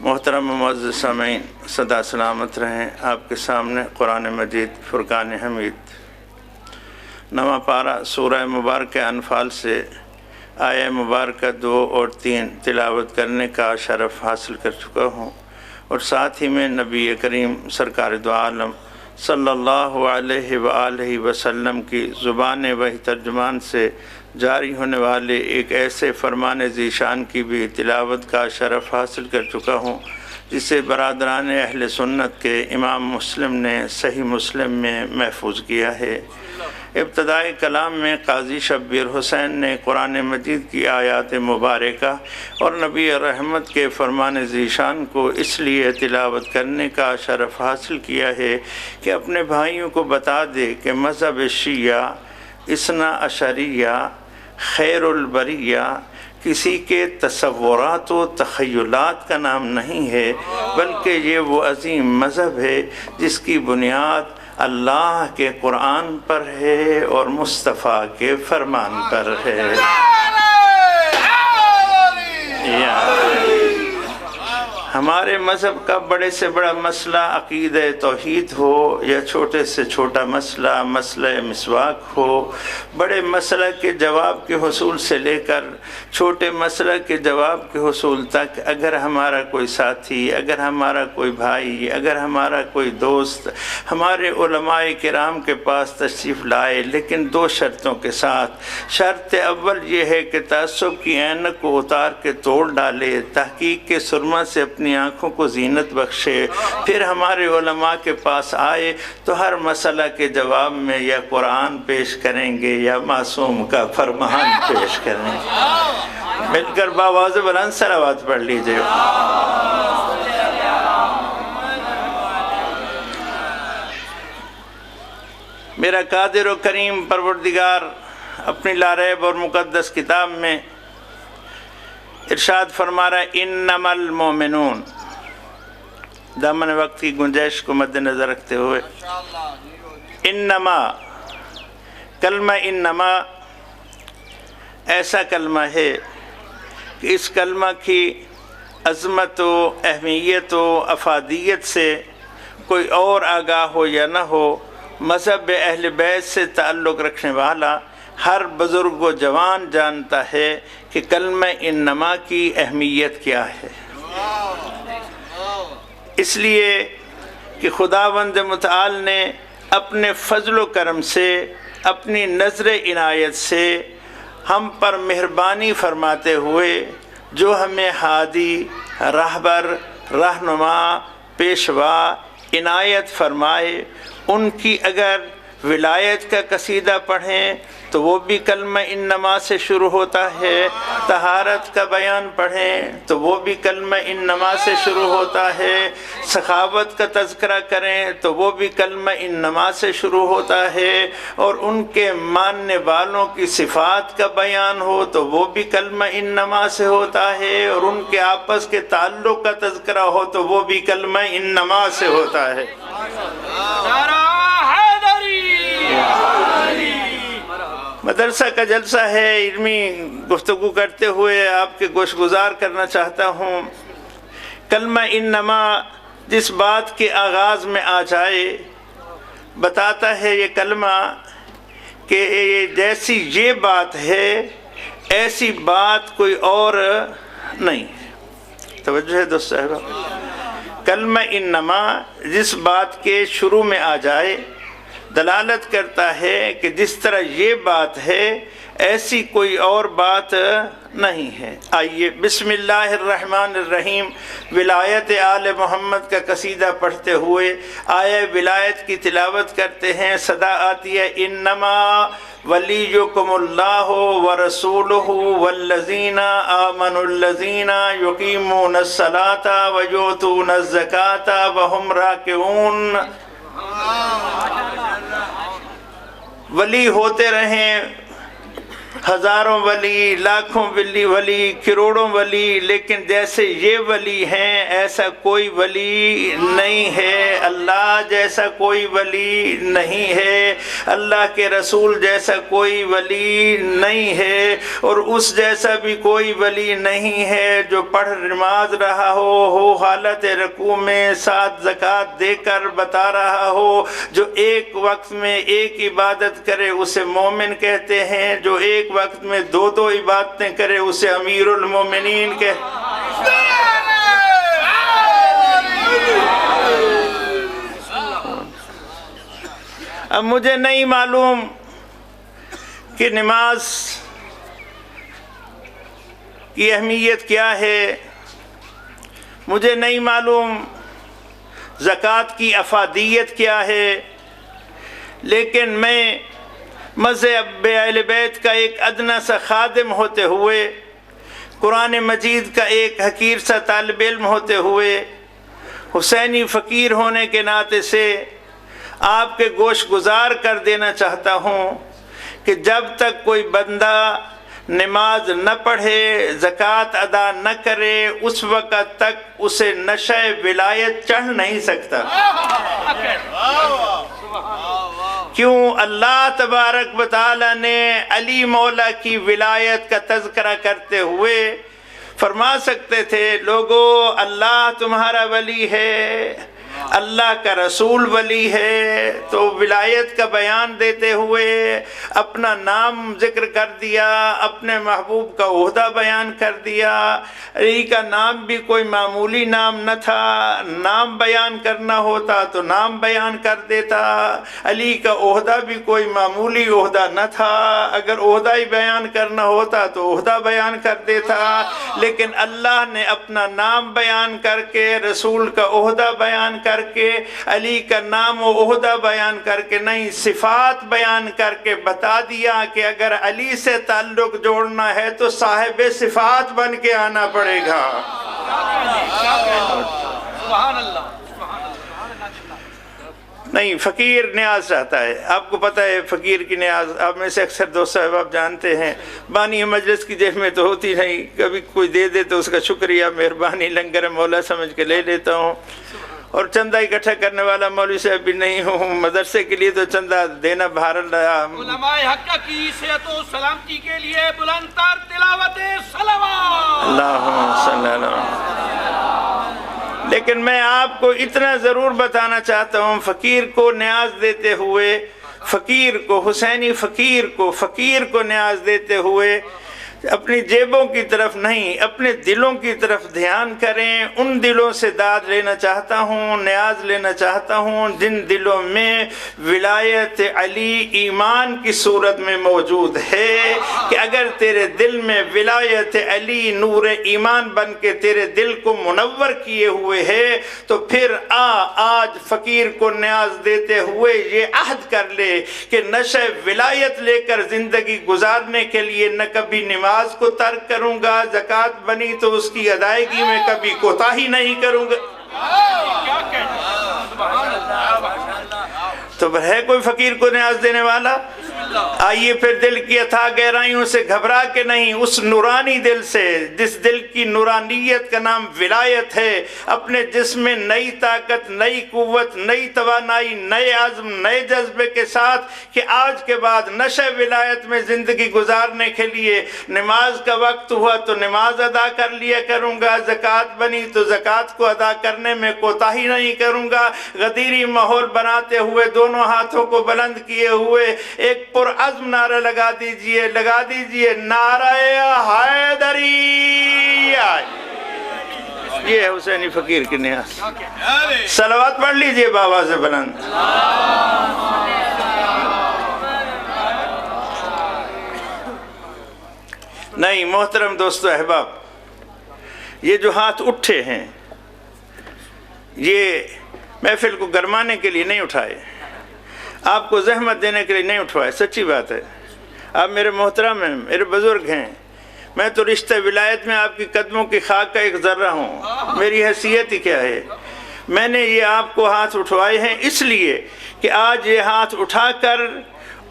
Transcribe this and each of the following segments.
محترم معزز سامعین، سدا سلامت رہیں۔ آپ کے سامنے قرآن مجید فرقان حمید نواں پارہ سورہ مبارکہ انفال سے آیہ مبارکہ 2 اور 3 تلاوت کرنے کا شرف حاصل کر چکا ہوں، اور ساتھ ہی میں نبی کریم سرکار دو عالم صلی اللہ علیہ وآلہ وسلم کی زبان وحی ترجمان سے جاری ہونے والے ایک ایسے فرمان ذیشان کی بھی تلاوت کا شرف حاصل کر چکا ہوں جسے برادران اہل سنت کے امام مسلم نے صحیح مسلم میں محفوظ کیا ہے۔ ابتدائی کلام میں قاضی شبیر حسین نے قرآن مجید کی آیات مبارکہ اور نبی رحمت کے فرمان ذیشان کو اس لیے تلاوت کرنے کا شرف حاصل کیا ہے کہ اپنے بھائیوں کو بتا دے کہ مذہب شیعہ اثنا عشریہ خیر البریہ کسی کے تصورات و تخیلات کا نام نہیں ہے، بلکہ یہ وہ عظیم مذہب ہے جس کی بنیاد اللہ کے قرآن پر ہے اور مصطفیٰ کے فرمان پر ہے۔ ہمارے مذہب کا بڑے سے بڑا مسئلہ عقیدہ توحید ہو یا چھوٹے سے چھوٹا مسئلہ مسواک ہو، بڑے مسئلہ کے جواب کے حصول سے لے کر چھوٹے مسئلہ کے جواب کے حصول تک، اگر ہمارا کوئی ساتھی، اگر ہمارا کوئی بھائی، اگر ہمارا کوئی دوست ہمارے علماء کرام کے پاس تشریف لائے، لیکن 2 شرطوں کے ساتھ۔ شرط اول یہ ہے کہ تعصب کی عینک کو اتار کے توڑ ڈالے، تحقیق کے سرما سے اپنی آنکھوں کو زینت بخشے، پھر ہمارے علماء کے پاس آئے تو ہر مسئلہ کے جواب میں یا قرآن پیش کریں گے یا معصوم کا فرمان پیش کریں گے۔ مل کر باواز بلند صلوات پڑھ لیجئے۔ میرا قادر و کریم پروردگار اپنی لاریب اور مقدس کتاب میں ارشاد فرما رہا ہے، انما المومنون، دامن وقت کی گنجائش کو مد نظر رکھتے ہوئے انما، کلمہ انما ایسا کلمہ ہے کہ اس کلمہ کی عظمت و اہمیت و افادیت سے کوئی اور آگاہ ہو یا نہ ہو، مذہب اہل بیت سے تعلق رکھنے والا ہر بزرگ و جوان جانتا ہے کہ کلمہ انما کی اہمیت کیا ہے، اس لیے کہ خداوند متعال نے اپنے فضل و کرم سے، اپنی نظر عنایت سے ہم پر مہربانی فرماتے ہوئے جو ہمیں ہادی، راہبر، رہنما، پیشوا عنایت فرمائے، ان کی اگر ولایت کا قصیدہ پڑھیں تو وہ بھی کلمہ انما سے شروع ہوتا ہے، طہارت کا بیان پڑھیں تو وہ بھی کلمہ انما سے شروع ہوتا ہے، سخاوت کا تذکرہ کریں تو وہ بھی کلمہ انما سے شروع ہوتا ہے، اور ان کے ماننے والوں کی صفات کا بیان ہو تو وہ بھی کلمہ انما سے ہوتا ہے، اور ان کے آپس کے تعلق کا تذکرہ ہو تو وہ بھی کلمہ انما سے ہوتا ہے۔ مدرسہ کا جلسہ ہے، علمی گفتگو کرتے ہوئے آپ کے گوش گزار کرنا چاہتا ہوں۔ کلمہ انما جس بات کے آغاز میں آ جائے، بتاتا ہے یہ کلمہ کہ جیسی یہ بات ہے ایسی بات کوئی اور نہیں ہے۔ توجہ ہے دوست صاحبہ، کلمہ انما جس بات کے شروع میں آ جائے دلالت کرتا ہے کہ جس طرح یہ بات ہے ایسی کوئی اور بات نہیں ہے۔ آئیے بسم اللہ الرحمن الرحیم ولایت آل محمد کا قصیدہ پڑھتے ہوئے آیہ ولایت کی تلاوت کرتے ہیں۔ صدا آتی ہے، انما ولیکم اللہ ورسولہ والذین آمنوا الذین یقیمون الصلاة ویؤتون الزکاة وہم راکعون۔ ولی ہوتے رہیں ہزاروں ولی، لاکھوں ولی، کروڑوں ولی، لیکن جیسے یہ ولی ہیں ایسا کوئی ولی نہیں ہے، اللہ جیسا کوئی ولی نہیں ہے، اللہ کے رسول جیسا کوئی ولی نہیں ہے، اور اس جیسا بھی کوئی ولی نہیں ہے جو پڑھ نماز رہا ہو حالت رکوع میں ساتھ زکوٰۃ دے کر بتا رہا ہو، جو ایک وقت میں ایک عبادت کرے اسے مومن کہتے ہیں، جو ایک وقت میں دو عبادتیں کرے اسے امیر المومنین کہتے ہیں۔ اب مجھے نہیں معلوم کہ نماز کی اہمیت کیا ہے، مجھے نہیں معلوم زکوٰۃ کی افادیت کیا ہے، لیکن میں مذہب اہل بیت کا ایک ادنا سا خادم ہوتے ہوئے، قرآن مجید کا ایک حقیر سا طالب علم ہوتے ہوئے، حسینی فقیر ہونے کے ناطے سے آپ کے گوش گزار کر دینا چاہتا ہوں کہ جب تک کوئی بندہ نماز نہ پڑھے، زکوٰۃ ادا نہ کرے، اس وقت تک اسے نشہ ولایت چڑھ نہیں سکتا۔ کیوں؟ اللہ تبارک و تعالیٰ نے علی مولا کی ولایت کا تذکرہ کرتے ہوئے فرما سکتے تھے، لوگو اللہ تمہارا ولی ہے، اللہ کا رسول ولی ہے، تو ولایت کا بیان دیتے ہوئے اپنا نام ذکر کر دیا، اپنے محبوب کا عہدہ بیان کر دیا۔ علی کا نام بھی کوئی معمولی نام نہ تھا، نام بیان کرنا ہوتا تو نام بیان کر دیتا، علی کا عہدہ بھی کوئی معمولی عہدہ نہ تھا، اگر عہدہ ہی بیان کرنا ہوتا تو عہدہ بیان کر دیتا، لیکن اللہ نے اپنا نام بیان کر کے، رسول کا عہدہ بیان کر کے، علی کا نام و عہدہ بیان کر کے نہیں، صفات بیان کر کے بتا دیا کہ اگر علی سے تعلق جوڑنا ہے تو صاحب صفات بن کے آنا پڑے گا۔ نہیں، فقیر نیاز چاہتا ہے، آپ کو پتہ ہے فقیر کی نیاز، آپ میں سے اکثر دوست صاحب آپ جانتے ہیں، بانی مجلس کی جیب میں تو ہوتی نہیں، کبھی کوئی دے دے تو اس کا شکریہ، مہربانی، لنگر مولا سمجھ کے لے لیتا ہوں، اور چندہ اکٹھا کرنے والا مولوی صاحب بھی نہیں ہوں، مدرسے کے لیے تو چندہ دینا بہر اللہ۔ علماء حق کی صحت و سلامتی کے لیے بلند تر تلاوت صلوات۔ اللہم صلی اللہ علیہ وسلم۔ لیکن میں آپ کو اتنا ضرور بتانا چاہتا ہوں، فقیر کو نیاز دیتے ہوئے، فقیر کو، حسینی فقیر کو نیاز دیتے ہوئے اپنی جیبوں کی طرف نہیں، اپنے دلوں کی طرف دھیان کریں، ان دلوں سے داد لینا چاہتا ہوں، نیاز لینا چاہتا ہوں جن دلوں میں ولایت علی ایمان کی صورت میں موجود ہے، کہ اگر تیرے دل میں ولایت علی نور ایمان بن کے تیرے دل کو منور کیے ہوئے ہے، تو پھر آج فقیر کو نیاز دیتے ہوئے یہ عہد کر لے کہ نشہ ولایت لے کر زندگی گزارنے کے لیے نہ کبھی نماز کو ترک کروں گا، زکوٰۃ بنی تو اس کی ادائیگی میں کبھی کوتاہی نہیں کروں گا۔ تو ہے کوئی فقیر کو نیاز دینے والا؟ آئیے پھر دل کی اتھاہ گہرائیوں سے گھبرا کے نہیں، اس نورانی دل سے، جس دل کی نورانیت کا نام ولایت ہے، اپنے جسم میں نئی طاقت، نئی قوت، نئی توانائی، نئے عزم، نئے جذبے کے ساتھ کہ آج کے بعد نشہ ولایت میں زندگی گزارنے کے لیے نماز کا وقت ہوا تو نماز ادا کر لیا کروں گا، زکوٰۃ بنی تو زکوٰۃ کو ادا کرنے میں کوتاہی نہیں کروں گا، غدیری ماحول بناتے ہوئے دونوں ہاتھوں کو بلند کیے ہوئے ایک پرعزم نعرہ لگا دیجئے نعرہ حیدری۔ یہ ہے حسینی فقیر کی نیاز۔ صلوات پڑھ لیجئے بابا سے بلند۔ نہیں محترم دوستو احباب، یہ جو ہاتھ اٹھے ہیں یہ محفل کو گرمانے کے لیے نہیں اٹھائے، آپ کو زحمت دینے کے لیے نہیں اٹھوائے، سچی بات ہے، آپ میرے محترم ہیں، میرے بزرگ ہیں، میں تو رشتہ ولایت میں آپ کی قدموں کی خاک کا ایک ذرہ ہوں، میری حیثیت ہی کیا ہے، میں نے یہ آپ کو ہاتھ اٹھوائے ہیں اس لیے کہ آج یہ ہاتھ اٹھا کر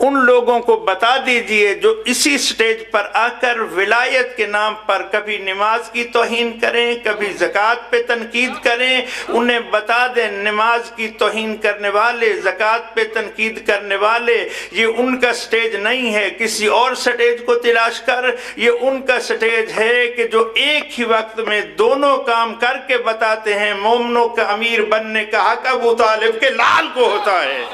ان لوگوں کو بتا دیجئے جو اسی سٹیج پر آ کر ولایت کے نام پر کبھی نماز کی توہین کریں، کبھی زکوٰۃ پہ تنقید کریں، انہیں بتا دیں نماز کی توہین کرنے والے، زکوٰۃ پہ تنقید کرنے والے، یہ ان کا سٹیج نہیں ہے، کسی اور سٹیج کو تلاش کر، یہ ان کا سٹیج ہے کہ جو ایک ہی وقت میں دونوں کام کر کے بتاتے ہیں۔ مومنوں کا امیر بننے کا حق ابو طالب کے لال کو ہوتا ہے۔